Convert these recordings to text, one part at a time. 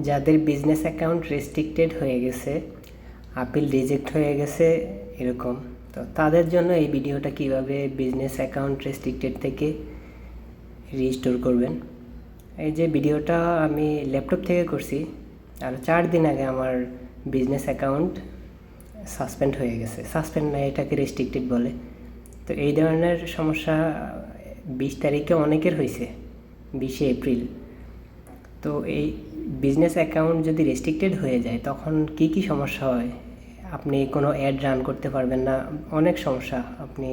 যাদের business account restricted হয়ে গেছে, আপিল রিজেক্ট হয়ে গেছে এরকম, তো তাদের জন্য এই ভিডিওটা কিভাবে বিজনেস অ্যাকাউন্ট রেস্ট্রিক্টেড থেকে রিস্টোর করবেন। এই যে ভিডিওটা আমি ল্যাপটপ থেকে করছি, আর 4 দিন আগে আমার বিজনেস অ্যাকাউন্ট সাসপেন্ড হয়ে গেছে। সাসপেন্ড না, এটাকে রেস্ট্রিক্টেড বলে। তো এই ধরনের সমস্যা 20 তারিখে অনেকের হয়েছে, 20শে এপ্রিল। তো এই বিজনেস অ্যাকাউন্ট যদি রেস্ট্রিক্টেড হয়ে যায় তখন কি কি সমস্যা হয়? আপনি কোনো অ্যাড রান করতে পারবেন না, অনেক সমস্যা। আপনি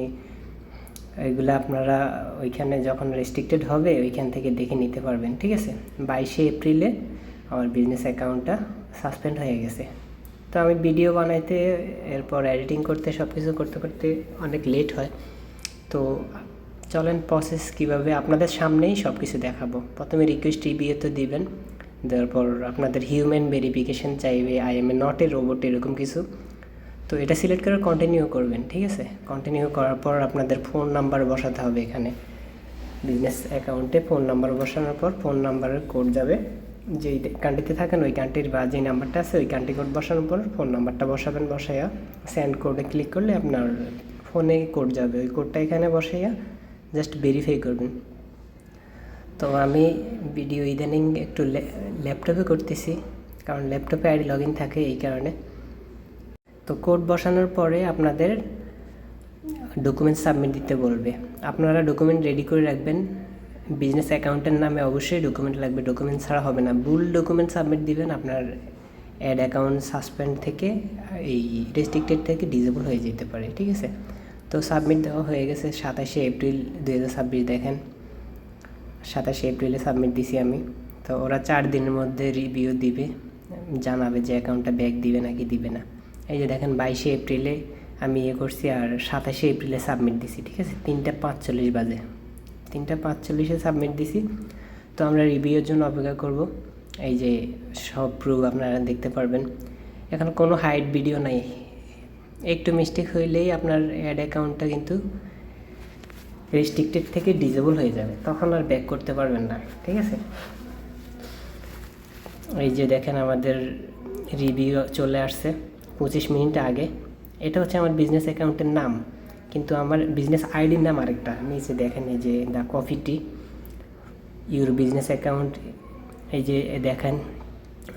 এগুলো আপনারা ওইখানে যখন রেস্ট্রিক্টেড হবে ওইখান থেকে দেখে নিতে পারবেন, ঠিক আছে। 22শে এপ্রিলে আমার বিজনেস অ্যাকাউন্টটা সাসপেন্ড হয়ে গেছে। তো আমি ভিডিও বানাইতে, এরপর এডিটিং করতে, সব কিছু করতে করতে অনেক লেট হয়। তো চলেন প্রসেস কীভাবে আপনাদের সামনেই সব কিছু দেখাবো। প্রথমে রিকোয়েস্ট রিভিউ তো দিবেন, তারপর আপনাদের হিউম্যান ভেরিফিকেশান চাইবে, I M A not a robot, এরকম কিছু। তো এটা সিলেক্ট করে কন্টিনিউ করবেন, ঠিক আছে। কন্টিনিউ করার পর আপনাদের ফোন নাম্বার বসাতে হবে এখানে। বিজনেস অ্যাকাউন্টে ফোন নাম্বার বসানোর পর ফোন নাম্বারের কোড যাবে, যেই কান্ট্রিতে থাকেন ওই কান্ট্রির বা যেই নাম্বারটা আছে ওই কান্ট্রি কোড বসানোর পর ফোন নাম্বারটা বসাবেন। বসাইয়া সেন্ড কোডে ক্লিক করলে আপনার ফোনে কোড যাবে, ওই কোডটা এখানে বসাইয়া জাস্ট ভেরিফাই করবেন। তো আমি ভিডিও ইদানিং একটু ল্যাপটপে করতেছি, কারণ ল্যাপটপে আইডি লগ ইন থাকে, এই কারণে। তো কোড বসানোর পরে আপনাদের ডকুমেন্ট সাবমিট দিতে বলবে। আপনারা ডকুমেন্ট রেডি করে রাখবেন। বিজনেস অ্যাকাউন্টের নামে অবশ্যই ডকুমেন্ট লাগবে, ডকুমেন্ট ছাড়া হবে না। ভুল ডকুমেন্ট সাবমিট দিবেন, আপনার অ্যাড অ্যাকাউন্ট সাসপেন্ড থেকে, এই রেস্ট্রিক্টেড থেকে ডিসেবল হয়ে যেতে পারে, ঠিক আছে। তো সাবমিট দেওয়া হয়ে গেছে 27শে এপ্রিল 2026। দেখেন 27শে এপ্রিলে সাবমিট দিছি আমি। তো ওরা 4 দিনের মধ্যে রিভিউ দিবে, জানাবে যে অ্যাকাউন্টটা ব্যাক দিবে নাকি দিবে না। এই যে দেখেন 22শে এপ্রিলে আমি করছি, আর 27শে এপ্রিলে সাবমিট দিছি, ঠিক আছে। 3:45 বাজে, 3:45-এ সাবমিট দিছি। তো আমরা রিভিউর জন্য অপেক্ষা করব। এই যে সব প্রুফ আপনারা দেখতে পারবেন। এখন কোনো হাইড ভিডিও নাই, একটু মিস্টেক হইলেই আপনার অ্যাড অ্যাকাউন্টটা কিন্তু রেস্ট্রিক্টেড থেকে ডিসেবল হয়ে যাবে, তখন আর ব্যাক করতে পারবেন না, ঠিক আছে। এই যে দেখেন আমাদের রিভিউ চলে আসছে 25 মিনিট আগে। এটা হচ্ছে আমার বিজনেস অ্যাকাউন্টের নাম, কিন্তু আমার বিজনেস আইডির নাম আরেকটা। নিচে দেখেন এই যে the coffee T your business account. এই যে দেখেন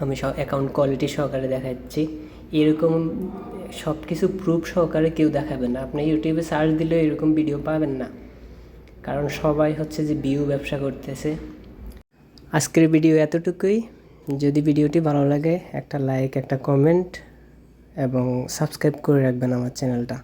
আমি সব অ্যাকাউন্ট কোয়ালিটি সহকারে দেখাচ্ছি। এরকম সব কিছু প্রুফ সহকারে কেউ দেখাবে না। আপনি ইউটিউবে সার্চ দিলেও এরকম ভিডিও পাবেন না, কারণ সবাই হচ্ছে যে ভিউ ব্যবসা করতেছে। আজকের ভিডিও এতটুকুই। যদি ভিডিওটি ভালো লাগে একটা লাইক, একটা কমেন্ট এবং সাবস্ক্রাইব করে রাখবেন আমার চ্যানেলটা।